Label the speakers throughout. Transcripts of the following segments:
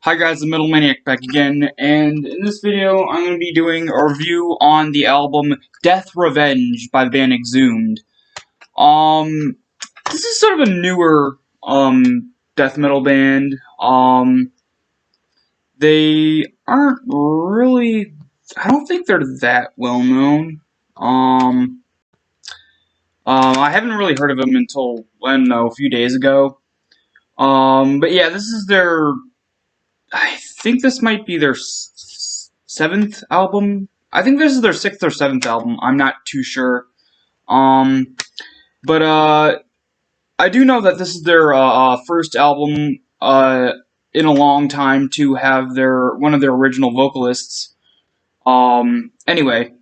Speaker 1: Hi guys, the Metal Maniac back again, and in this video I'm going to be doing a review on the album Death Revenge by the band Exhumed. This is sort of a newer, death metal band. They aren't really, I don't think they're that well known. I haven't really heard of them until, I don't know, a few days ago. But yeah, this is their, I think this might be their seventh album. I think this is their sixth or seventh album. I'm not too sure. But I do know that this is their first album in a long time to have one of their original vocalists. Anyway,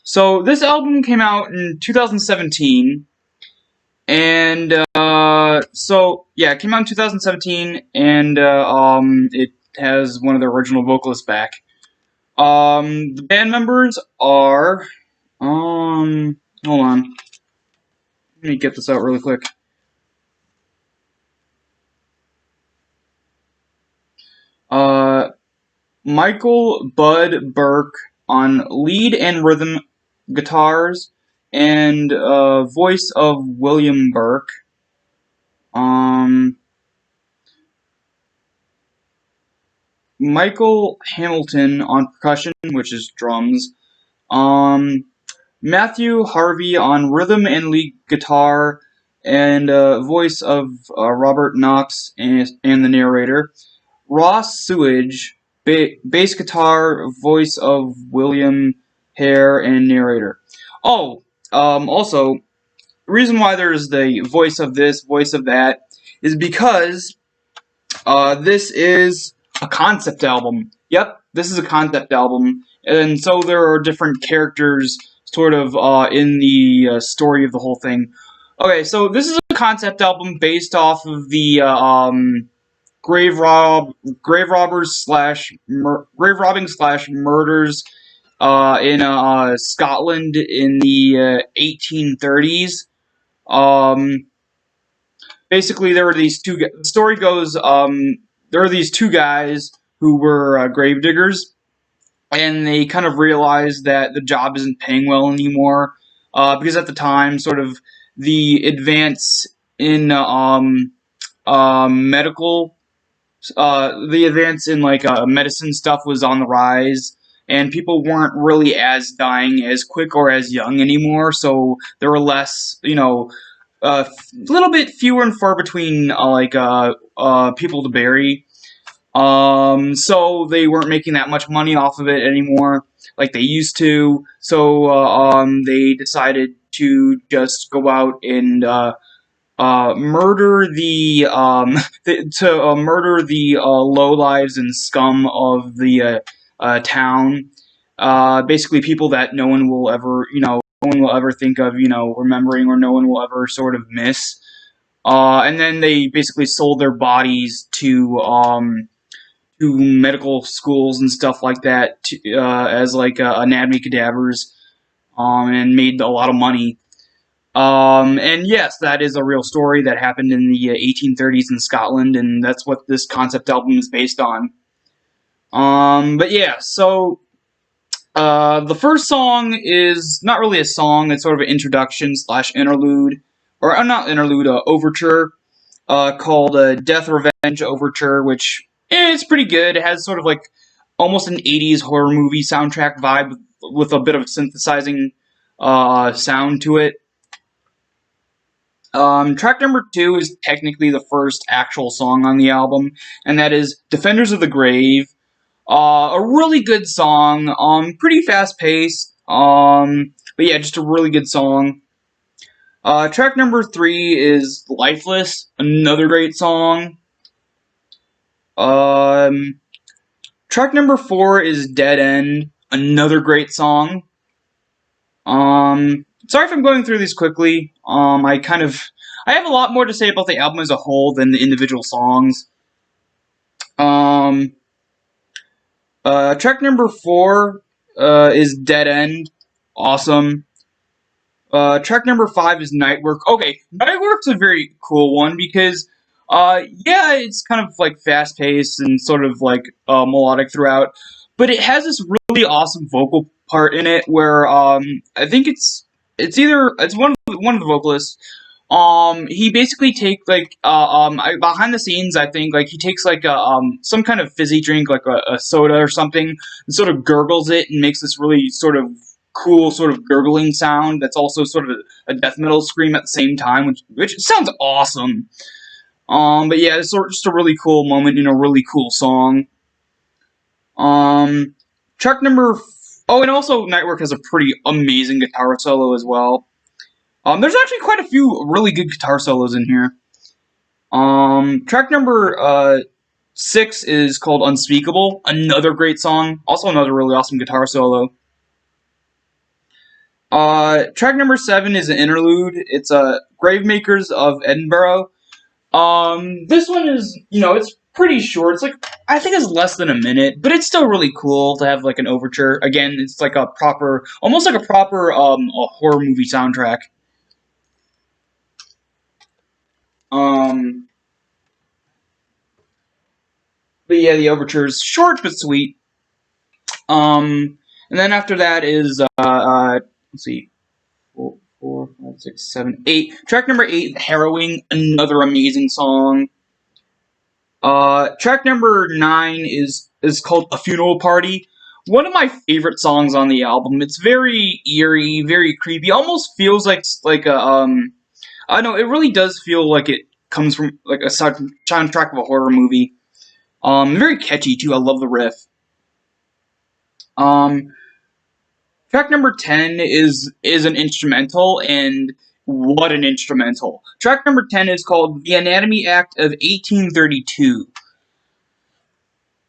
Speaker 1: so this album came out in 2017, and so yeah, it came out in 2017, and it has one of the original vocalists back. The band members are, hold on. Let me get this out really quick. Michael Bud Burke on lead and rhythm guitars, and voice of William Burke. Michael Hamilton on percussion, which is drums. Matthew Harvey on rhythm and lead guitar, and voice of Robert Knox and the narrator. Ross Sewage, bass guitar, voice of William Hare, and narrator. Oh, also, the reason why there's the voice of this, voice of that, is because this is a concept album. Yep, this is a concept album, and so there are different characters sort of in the story of the whole thing. Okay, so this is a concept album based off of the grave robbing slash murders in Scotland in the 1830s. Basically, there were these two. The story goes, there are these two guys who were grave diggers, and they kind of realized that the job isn't paying well anymore, because at the time, sort of the advance in medical, the advance in like medicine stuff was on the rise, and people weren't really as dying as quick or as young anymore. So there were less, a little bit fewer and far between, people to bury. So they weren't making that much money off of it anymore, like they used to. So they decided to just go out and murder the murder the lowlives and scum of the town. Basically, people that no one will ever, no one will ever think of, remembering, or no one will ever sort of miss. And then they basically sold their bodies to medical schools and stuff like that as like anatomy cadavers, and made a lot of money. And yes, that is a real story that happened in the 1830s in Scotland, and that's what this concept album is based on. But yeah, so the first song is not really a song; it's sort of an introduction slash interlude, or not interlude, overture, called Death Revenge Overture, which it's pretty good. It has sort of like almost an 80s horror movie soundtrack vibe with a bit of synthesizing sound to it. Track number 2 is technically the first actual song on the album, and that is Defenders of the Grave. A really good song, pretty fast-paced, but yeah, just a really good song. Track number 3 is Lifeless, another great song. Track number 4 is Dead End, another great song. Sorry if I'm going through these quickly. I have a lot more to say about the album as a whole than the individual songs. Track number 4 is Dead End, awesome. Track number 5 is Nightwork. Okay, Nightwork's a very cool one because Yeah, it's kind of like fast paced and sort of like melodic throughout, but it has this really awesome vocal part in it where I think it's one of the vocalists. He basically take like behind the scenes. I think like he takes like some kind of fizzy drink like a soda or something and sort of gurgles it and makes this really sort of cool sort of gurgling sound that's also sort of a death metal scream at the same time, which sounds awesome. But yeah, it's sort of just a really cool moment in a really cool song. Um, track number. Oh, and also Nightwork has a pretty amazing guitar solo as well. There's actually quite a few really good guitar solos in here. Track number 6 is called Unspeakable, another great song. Also another really awesome guitar solo. Track number 7 is an interlude. It's Gravemakers of Edinburgh. This one is, it's pretty short. It's like, I think it's less than a minute, but it's still really cool to have like an overture. Again, it's like a proper, almost like a proper a horror movie soundtrack. Um, but yeah, the overture is short but sweet. And then after that is let's see, 4, 5, 6, 7, 8. Track number 8, Harrowing, another amazing song. Track number 9 is called A Funeral Party. One of my favorite songs on the album. It's very eerie, very creepy. Almost feels like a I don't know. It really does feel like it comes from like a soundtrack of a horror movie. Very catchy too. I love the riff. Um, Track number 10 is an instrumental, and what an instrumental. Track number 10 is called The Anatomy Act of 1832.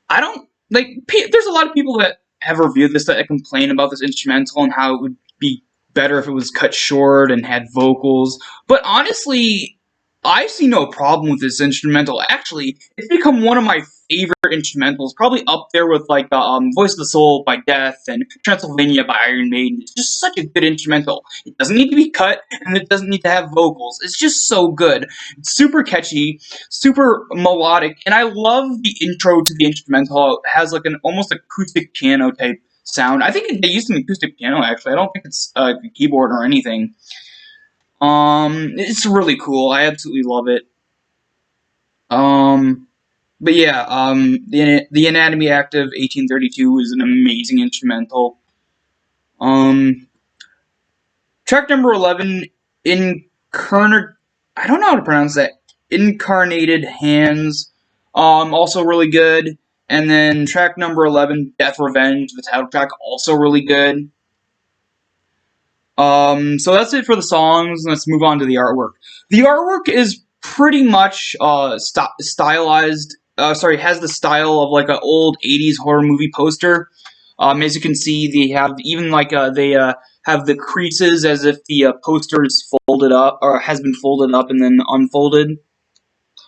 Speaker 1: I don't like. There's a lot of people that have reviewed this that complain about this instrumental and how it would be better if it was cut short and had vocals. But honestly, I see no problem with this instrumental. Actually, it's become one of my favorite instrumentals, probably up there with like "Voice of the Soul" by Death and "Transylvania" by Iron Maiden. It's just such a good instrumental. It doesn't need to be cut, and it doesn't need to have vocals. It's just so good. It's super catchy, super melodic, and I love the intro to the instrumental. It has like an almost acoustic piano type sound. I think they used an acoustic piano actually. I don't think it's a keyboard or anything. It's really cool. I absolutely love it. But yeah, the Anatomy Act of 1832 is an amazing instrumental. Um, Track number 11, Incarnate. I don't know how to pronounce that. Incarnated Hands. Also really good. And then track number 11, Death Revenge, the title track, also really good. So that's it for the songs. Let's move on to the artwork. The artwork is pretty much stylized. Has the style of like an old '80s horror movie poster. As you can see, they have even like they have the creases as if the poster is folded up or has been folded up and then unfolded.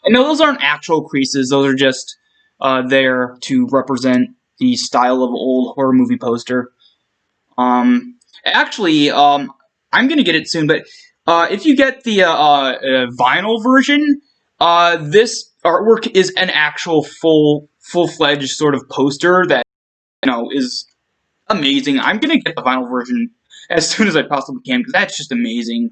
Speaker 1: And no, those aren't actual creases. Those are just there to represent the style of old horror movie poster. Actually, I'm gonna get it soon, but if you get the vinyl version, this artwork is an actual full-fledged sort of poster that is amazing. I'm gonna get the vinyl version as soon as I possibly can because that's just amazing.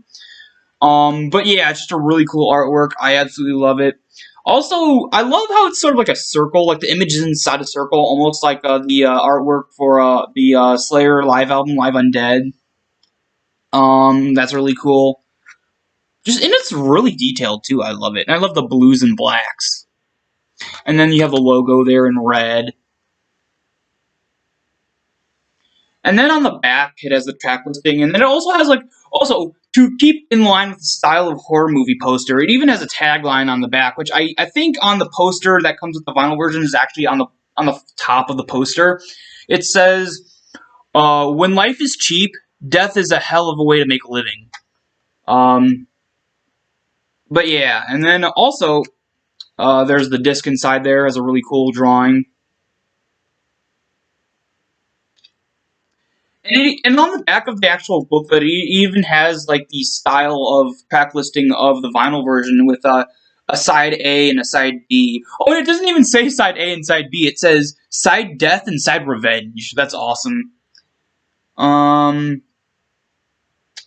Speaker 1: But yeah, it's just a really cool artwork. I absolutely love it. Also, I love how it's sort of like a circle, like the image is inside a circle, almost like the artwork for the Slayer live album, Live Undead. That's really cool. And it's really detailed too. I love it. And I love the blues and blacks. And then you have the logo there in red. And then on the back, it has the track listing, and then it also has also to keep in line with the style of horror movie poster. It even has a tagline on the back, which I think on the poster that comes with the vinyl version is actually on the top of the poster. It says, "When life is cheap, death is a hell of a way to make a living." But yeah, and then also there's the disc inside there as a really cool drawing. And on the back of the actual booklet, it even has like the style of track listing of the vinyl version with a side A and a side B. Oh, and it doesn't even say side A and side B. It says side Death and side Revenge. That's awesome. Um.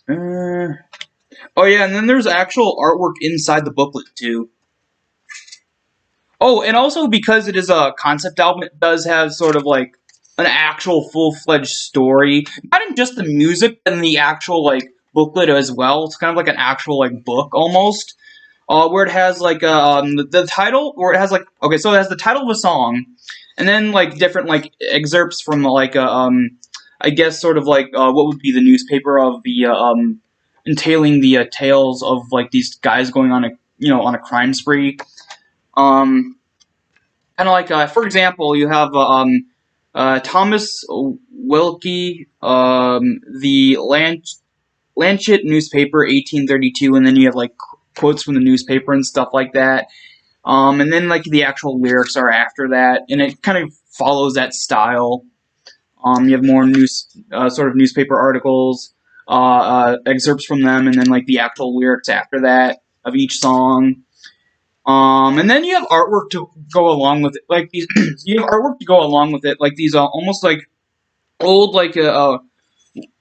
Speaker 1: uh, oh yeah, and then there's actual artwork inside the booklet too. Oh, and also because it is a concept album, it does have sort of like an actual full-fledged story. Not in just the music, but in the actual like booklet as well. It's kind of like an actual like book almost. Where it has like the title, where it has like, okay, so it has the title of a song, and then like different like excerpts from like I guess sort of like what would be the newspaper of the entailing the tales of like these guys going on a on a crime spree. Um, Kind of like for example, you have Thomas Wilkie, the Lancet newspaper, 1832, and then you have like quotes from the newspaper and stuff like that. And then like the actual lyrics are after that, and it kind of follows that style. You have more sort of newspaper articles, excerpts from them, and then like the actual lyrics after that of each song. And then you have artwork to go along with it, like these. You have artwork to go along with it, like these almost like old like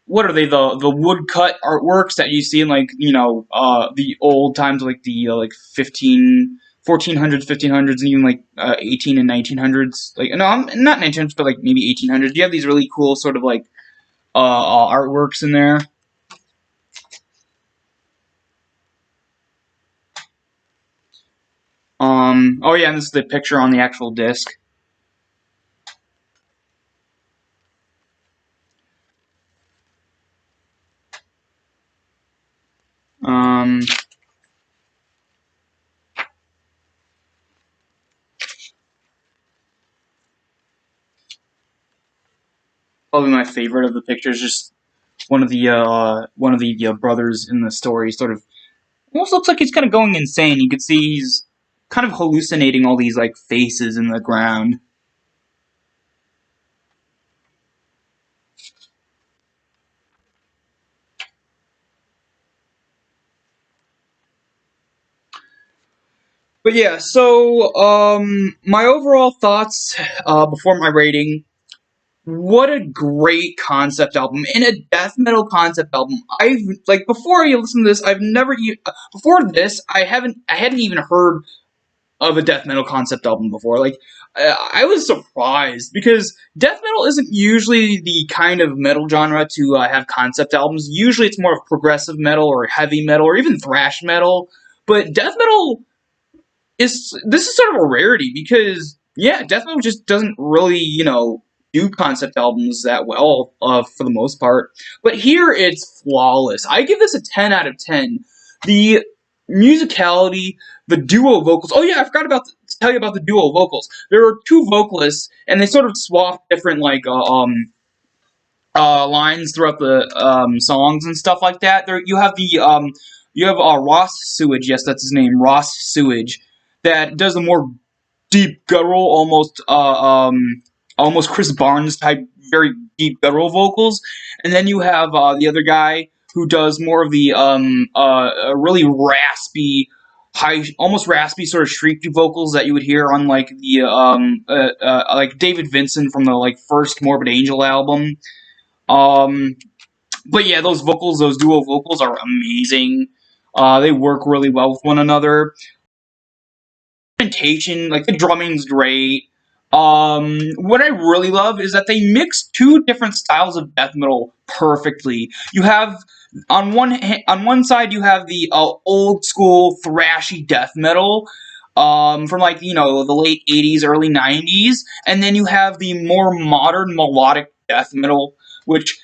Speaker 1: what are they, the woodcut artworks that you see in like the old times, like the like 1400s 1500s, and even like 18 and 1900s, like no, I'm not 1900s, but like maybe 1800s. You have these really cool sort of like artworks in there. Oh yeah, and this is the picture on the actual disc. um Probably my favorite of the pictures, just one of the brothers in the story sort of almost looks like he's kind of going insane. You could see he's kind of hallucinating all these like faces in the ground. But yeah, so my overall thoughts before my rating. What a great concept album, and a death metal concept album. I've like before you listen to this, I've never before this I hadn't even heard of a death metal concept album before. Like, I was surprised because death metal isn't usually the kind of metal genre to have concept albums. Usually, it's more of progressive metal or heavy metal or even thrash metal. But death metal this is sort of a rarity because yeah, death metal just doesn't really do concept albums that well for the most part. But here it's flawless. I give this a 10 out of 10. The musicality, the duo vocals. Oh yeah, I forgot to tell you about the duo vocals. There are two vocalists, and they sort of swap different like lines throughout the songs and stuff like that. There you have the you have Ross Sewage. Yes, that's his name, Ross Sewage. That does a more deep guttural, almost Chris Barnes type, very deep guttural vocals. And then you have the other guy who does more of the really raspy, high, almost raspy sort of shrieky vocals that you would hear on like the like David Vincent from the like first Morbid Angel album. Um, but yeah, those vocals, those duo vocals, are amazing. They work really well with one another. Instrumentation, like the drumming's great. What I really love is that they mix two different styles of death metal perfectly. You have on one side you have the old school thrashy death metal from like the late 80s, early 90s, and then you have the more modern melodic death metal, which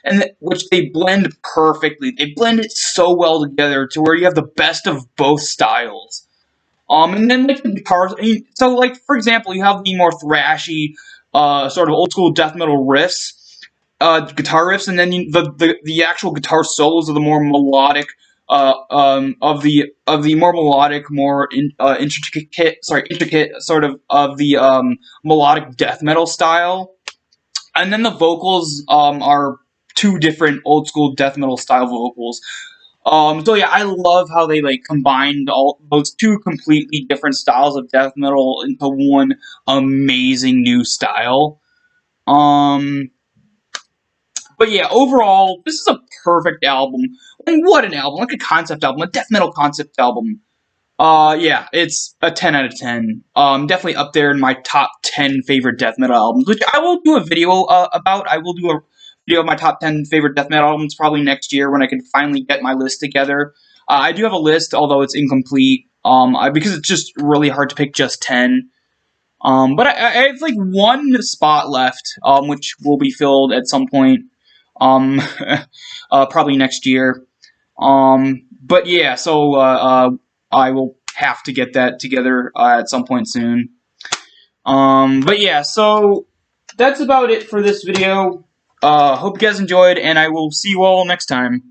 Speaker 1: they blend perfectly. They blend it so well together to where you have the best of both styles. And then like the guitars. So like for example, you have the more thrashy, sort of old school death metal riffs, guitar riffs, and then the actual guitar solos are the more melodic, of the more melodic, more intricate sort of the melodic death metal style. And then the vocals are two different old school death metal style vocals. So yeah, I love how they like combined all those two completely different styles of death metal into one amazing new style. Um, but yeah, overall, this is a perfect album. And what an album! Like a concept album, a death metal concept album. Yeah, it's a 10 out of 10. Definitely up there in my top 10 favorite death metal albums, which I will do a video about. I will do a video of my top 10 favorite death metal albums probably next year when I can finally get my list together. I do have a list, although it's incomplete, because it's just really hard to pick just 10. But I have like one spot left, which will be filled at some point, um, probably next year. But yeah, so I will have to get that together at some point soon. But yeah, so that's about it for this video. Hope you guys enjoyed, and I will see you all next time.